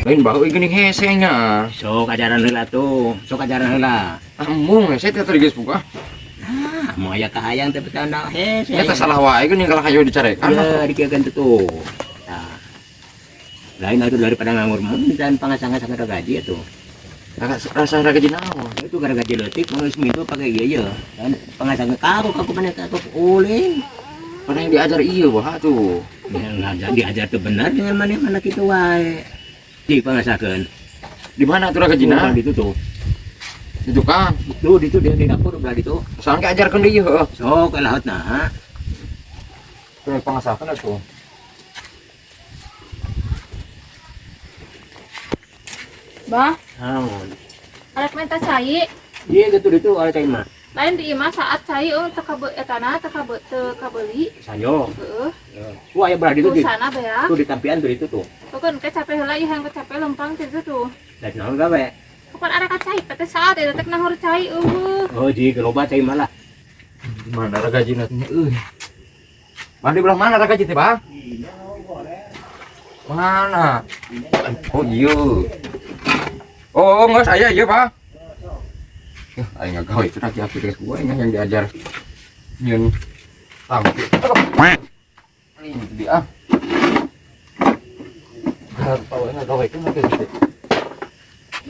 Lain bahu geuning hesenya. Sok ajaran heula tuh, sok ajaran heula. Amung hese teh teh geus buka. Nah, mau aya kahayang teh betanda hese. Eta salah wae geuning kalau hayu dicarekan. Ya, dikeun tuh. Nah. Lain atuh daripada nganggur dan pangasang-asang gaji atuh. Rasa gaji naon? Itu gara gaji leutik mun geus mintu pake ieu ye. Dan pangasang kaku mana kaku ulin. Mana yang diajar ieu baha tuh. Ya diajar tuh benar dengan mana kitu wae. Di pangasakeun. Di mana atuh gajina? Di itu tuh. Di tukang. Tuh di dapur belah ditu. Soalnya diajarkeun deui heuh. Sok lautna. Teu pangasakeun atuh. Bah, Naon? arek minta cai. Ieu gitu ditu ada cai mah. Lain di imah saat cai teu kabeli. Sanyo. Heeh. Tuh aya belah ditu di. Sana beak. Tuh di tampian tuh ditu tuh. Pokon kecape heula ieu yang kecape lempang teh tuh. Dan naon gawe? Pokon arek cai teh saat eta teh nahur cai Oh, ji geloba cai malah. Di mana gajina teh euy. Mandi belah mana gaji teh, Bang? Mana? Oh iya. Oh, nggak saya iya Pak. Ya, ayo nggak gawe itu nanti aku dengan gua yang diajar nyun tahu. Ini dia. Tahu nggak gawe itu nanti.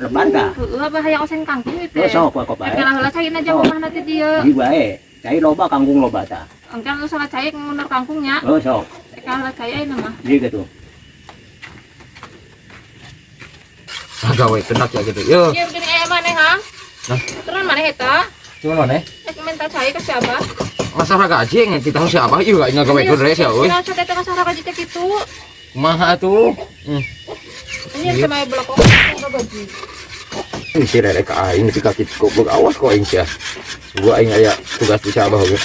Lebar dah. Heeh, abah hayang oseng kangkung itu. Oh, sok kok bae. Kalah heula cai na jauh mah teh dieu. Di bae. Cai loba kangkung loba ta. Engkan lu salah cai ngundur kangkungnya. Oh, sok. Kalah cai ayeuna mah. Di gitu. Gawe tenak ya gitu. Yo. Ieu gini aya maneh Hang. Nah, Terus maneh eta? cuma mana? Ek minta cai ka si abah. Masalah gaji yang kita harus siapa? Iya, nggak gawe itu res ya, euy. Nah, teh teh masalah gaji teh kitu. Kumaha tuh? Ini sama blok kok gaji. Ini si rere ka aing di kaki goblok awas kok aing sia. Gua aing aya tugas di Sabah oge.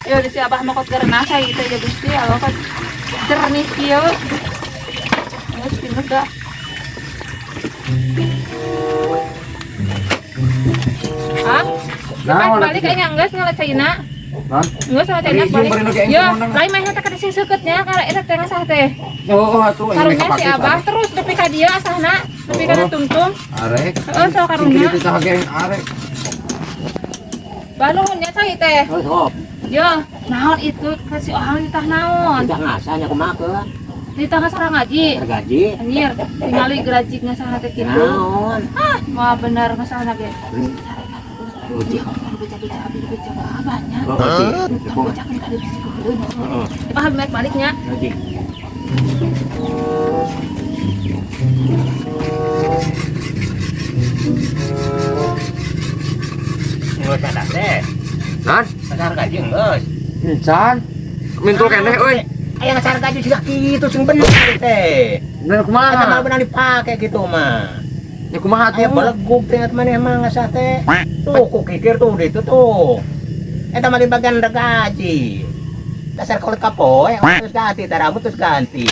Yo di si abah mah kos garena cai teh ya Gusti Allah kan jernih kieu. Geus pindah dah. Ah, Naon balik aing geus ngalah caina. Hah? Geus ngalah caina Ari, balik. jeung bari nu Yo, kayak lain mah eta kada sing seuketnya karena eta teh ngasah teh. Oh, atuh aing Karunya make si abah terus nepi ka dieu asahna, nepi ka tungtung. arek. Heeh, so karunya. Kita cahage arek. Balunnya cai teh. Oh, sok. Yo, naon itu kasih orang di tah naon? Tidak ngasahnya kumakeun. Di tengah sarang ngaji. Tergaji. Anjir, tinggali gerajik ngasah teh kitu. Naon? Ah, mau bener ngasahna ge. Uji. Beca banyak. Oh, uji. Beca kan kada bisa kudu. Heeh. Paham mek baliknya. Uji. Nggak sadar deh. Nan, Sadar gaji geus. encan. Mintul keneh euy. Aya ngacar gaji sudah gitu sing bener teh. Nah, Eta kumaha? mah benar dipake gitu mah. Ya kumaha Aya tuh? beleguk teh mana emang ngasah teh. Tuh ku kikir tuh di itu tuh. Eta mah di bagian gaji. Dasar kolek kapoe, terus ganti, rambut terus ganti.